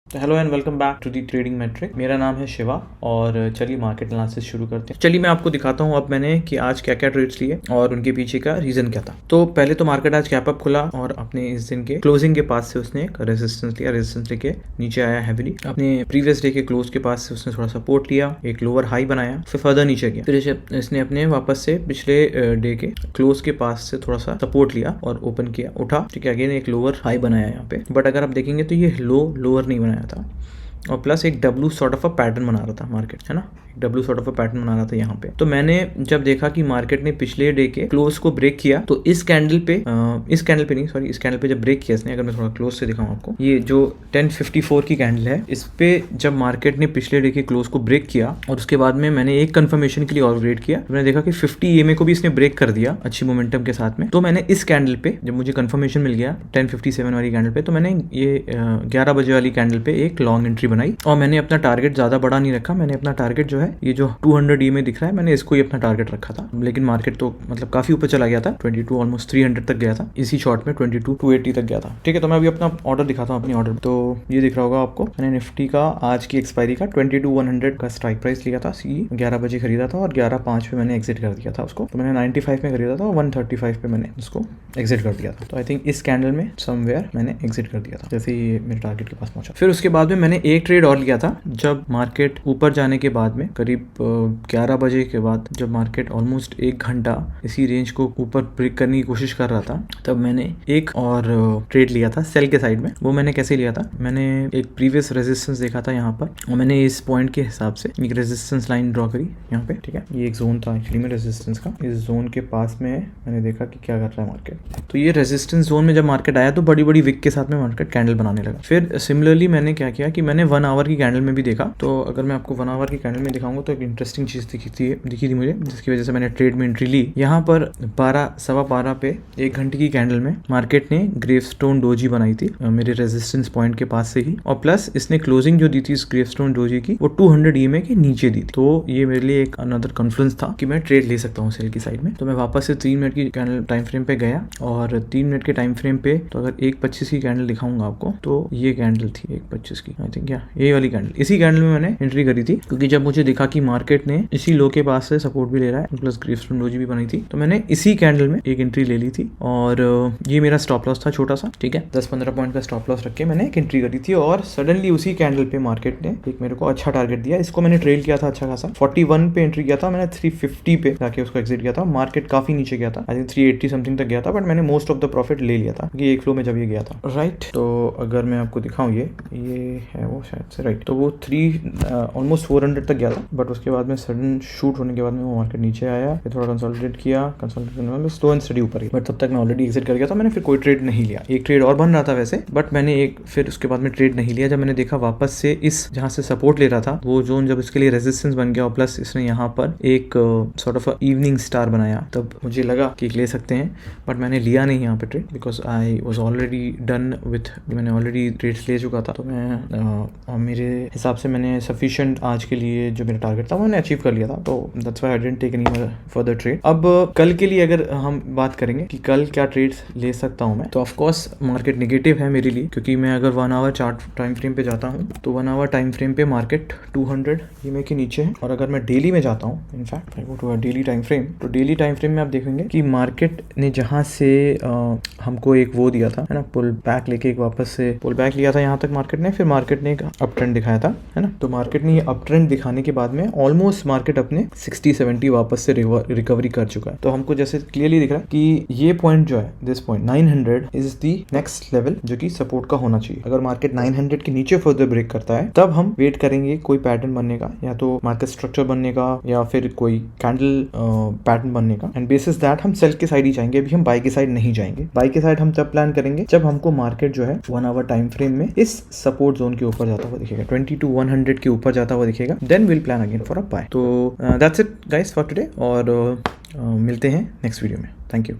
तो hello and welcome back to the trading matrix. मेरा नाम है शिवा और चलिए मार्केट एनालिसिस शुरू करते हैं। चलिए मैं आपको दिखाता हूँ अब मैंने कि आज क्या क्या ट्रेड्स लिए और उनके पीछे का रीजन क्या था। तो पहले तो मार्केट आज कैप अप खुला और अपने इस दिन के क्लोजिंग के पास से उसने एक रेजिस्टेंस लिया, रेजिस्टेंस लेके नीचे आया हैवीली। अपने प्रीवियस डे के क्लोज के पास से उसने थोड़ा सपोर्ट लिया, एक लोअर हाई बनाया, फिर फर्दर नीचे गया, फिर इसने अपने वापस से पिछले डे के क्लोज के पास से थोड़ा सा सपोर्ट लिया और ओपन किया, उठा, ठीक है, अगेन एक लोअर हाई बनाया यहाँ पे। बट अगर आप देखेंगे तो ये लोअर नहीं बनाया था और प्लस एक W sort of a pattern बना रहा था मार्केट, है ना, W sort of a pattern बना रहा था यहाँ पे। तो मैंने जब देखा कि मार्केट ने पिछले डे के क्लोज को ब्रेक किया तो इस कैंडल पे इस कैंडल पे जब ब्रेक किया इसने, अगर मैं थोड़ा क्लोज से दिखाऊं आपको, ये जो 1054 की कैंडल है, इस पे जब मार्केट ने पिछले डे के क्लोज को ब्रेक किया और उसके बाद में मैंने एक कंफर्मेशन के लिए और वेट किया, मैंने देखा कि 50 EMA को भी इसने ब्रेक कर दिया अच्छी मोमेंटम के साथ में। तो मैंने इस कैंडल पे जब मुझे कंफर्मेशन मिल गया 1057 वाली कैंडल पे, तो मैंने ये 11 बजे वाली कैंडल पे एक लॉन्ग एंट्री बनाई और मैंने अपना टारगेट ज्यादा बड़ा नहीं रखा। मैंने अपना टारगेट जो है ये जो 200 EMA दिख रहा है, मैंने इसको ही अपना टारगेट रखा था। लेकिन मार्केट तो मतलब काफी ऊपर चला गया था, 22 ऑलमोस्ट 300 तक गया था इसी शॉर्ट में, 22,280 तक गया था। ठीक है, तो मैं अभी अपना ऑर्डर दिखाता हूँ, अपनी ऑर्डर। तो ये दिख रहा होगा आपको, मैंने निफ्टी का आज की एक्सपायरी का 22,100 का स्ट्राइक प्राइस लिया था, 11 बजे खरीदा था और 11:05 पे मैंने एग्जिट कर दिया था उसको। तो मैंने 95 में खरीदा था और 135 पे मैंने उसको एग्जिट कर दिया था। तो आई थिंक इस कैंडल में समवेयर मैंने एग्जिट कर दिया था जैसे ही मेरे टारगेट के पास पहुंचा। फिर उसके बाद में मैंने एक ट्रेड और लिया था जब मार्केट ऊपर जाने के बाद में, करीब 11 बजे के बाद, जब मार्केट ऑलमोस्ट 1 घंटा इसी रेंज को ऊपर ब्रेक करने की कोशिश कर रहा था, तब मैंने एक और ट्रेड लिया था सेल के साइड में। वो मैंने कैसे लिया था, मैंने एक प्रीवियस रेजिस्टेंस देखा था यहाँ पर और मैंने इस पॉइंट के हिसाब से एक रेजिस्टेंस लाइन ड्रॉ करी यहाँ पे। ठीक है, ये एक जोन था एक्चुअली में रेजिस्टेंस का। इस जोन के पास में मैंने देखा कि क्या कर रहा है मार्केट। तो ये रेजिस्टेंस जोन में जब मार्केट आया तो बड़ी बड़ी विक के साथ में मार्केट कैंडल बनाने लगा। फिर सिमिलरली मैंने क्या किया कि मैंने 1 आवर की कैंडल में भी देखा। तो अगर मैं आपको 1 आवर की कैंडल में दिखाऊंगा तो एक इंटरेस्टिंग चीज दिखी थी मुझे, जिसकी वजह से मैंने ट्रेड में एंट्री ली। यहाँ पर 12:15 पे 1 घंटे की कैंडल में मार्केट ने ग्रेवस्टोन डोजी बनाई थी मेरे रेजिस्टेंस पॉइंट के पास से ही, और प्लस इसने क्लोजिंग जो दी थी इस ग्रेवस्टोन डोजी की वो 200 EMA के नीचे दी थी। तो ये मेरे लिए एक अनदर कॉन्फ्लुएंस था कि मैं ट्रेड ले सकता हूँ सेल की साइड में। तो मैं वापस से 3 मिनट की कैंडल टाइम फ्रेम पे गया और 3 मिनट के टाइम फ्रेम पे, तो अगर 1:25 की कैंडल दिखाऊंगा आपको, तो ये कैंडल थी 1:25 की, आई थिंक ये वाली कैंडल, इसी कैंडल में मैंने एंट्री करी थी, क्योंकि जब मुझे देखा कि मार्केट ने इसी लो के पास से सपोर्ट भी ले रहा है, प्लस ग्रेवस्टोन डोजी भी बनाई थी, तो मैंने इसी कैंडल में एक एंट्री ले ली थी। और ये मेरा स्टॉप लॉस था छोटा सा, ठीक है, 10-15 पॉइंट का स्टॉप लॉस रख के मैंने एक एंट्री करी थी। और सडनली उसी कैंडल पे मार्केट ने एक मेरे को अच्छा टारगेट दिया। इसको मैंने ट्रेल किया था अच्छा खासा, 41 पे एंट्री किया था मैंने, 350 पे जाके उसको एग्जिट किया था। मार्केट काफी नीचे गया था, आई थिंक 380 समथिंग तक गया था, बट मैंने मोस्ट ऑफ द प्रॉफिट ले लिया था ये एक फ्लो में जब ये गया था, राइट। तो अगर मैं आपको दिखाऊं, ये है वो शायद से, राइट। तो वो ऑलमोस्ट 400 तक गया था, बट उसके बाद में सडन शूट होने के बाद में वो मार्केट नीचे आया, फिर थोड़ा कंसोलिडेट किया, स्लो एंड स्टडी ऊपर ही, बट तब तक मैं ऑलरेडी एग्जिट कर गया था। मैंने फिर कोई ट्रेड नहीं लिया। एक ट्रेड और बन रहा था वैसे, बट मैंने फिर उसके बाद में ट्रेड नहीं लिया। जब मैंने देखा वापस से इस जहां से सपोर्ट ले रहा था वो जोन जब इसके लिए रेजिस्टेंस बन गया और प्लस इसने यहाँ पर एक सॉर्ट ऑफ इवनिंग स्टार बनाया, तब मुझे लगा कि ले सकते हैं, बट मैंने लिया नहीं यहाँ पे trade, because I was already done with, मैंने ऑलरेडी ट्रेड्स ले चुका था। तो मैं मेरे हिसाब से मैंने सफिशिएंट आज के लिए जो मेरा टारगेट था वो मैंने अचीव कर लिया था। तो that's why I didn't take any further trade. अब कल के लिए अगर हम बात करेंगे कि कल क्या ट्रेड्स ले सकता हूं मैं, तो ऑफ कोर्स मार्केट नेगेटिव है मेरे लिए, क्योंकि मैं अगर 1 आवर चार्ट टाइम फ्रेम पे जाता हूं तो 1 आवर टाइम फ्रेम पे मार्केट 200 EMA के नीचे है। और अगर मैं डेली में जाता हूं, in fact I go to a daily time frame, तो डेली टाइम फ्रेम में आप देखेंगे कि मार्केट ने जहां से हमको एक वो दिया था, है ना, पुल बैक लेके एक वापस से पुल बैक लिया था यहाँ तक मार्केट ने, फिर मार्केट ने एक अप ट्रेंड दिखाया था, है ना। तो मार्केट ने ये अप ट्रेंड दिखाने के बाद में ऑलमोस्ट मार्केट अपने 60-70 वापस से रिकवरी कर चुका है। तो हमको जैसे क्लियरली दिख रहा है कि ये पॉइंट जो है, this point 900 is the next level जो कि सपोर्ट का होना चाहिए। अगर मार्केट 900 के नीचे फर्दर ब्रेक करता है, तब हम वेट करेंगे कोई पैटर्न बनने का, या तो मार्केट स्ट्रक्चर बनने का या फिर कोई कैंडल पैटर्न बनने का, एंड बेसिस दैट हम सेल के साइड ही जाएंगे। अभी हम बाय के साइड नहीं जाएंगे। बाय के साइड हम तब प्लान करेंगे जब हमको मार्केट जो है 1 आवर टाइम फ्रेम में इस सपोर्ट जोन के ऊपर जाता हुआ दिखेगा, 22,100 के ऊपर जाता हुआ दिखेगा, then will plan again for a bye. तो that's it guys for today, और मिलते हैं नेक्स्ट वीडियो में। Thank you.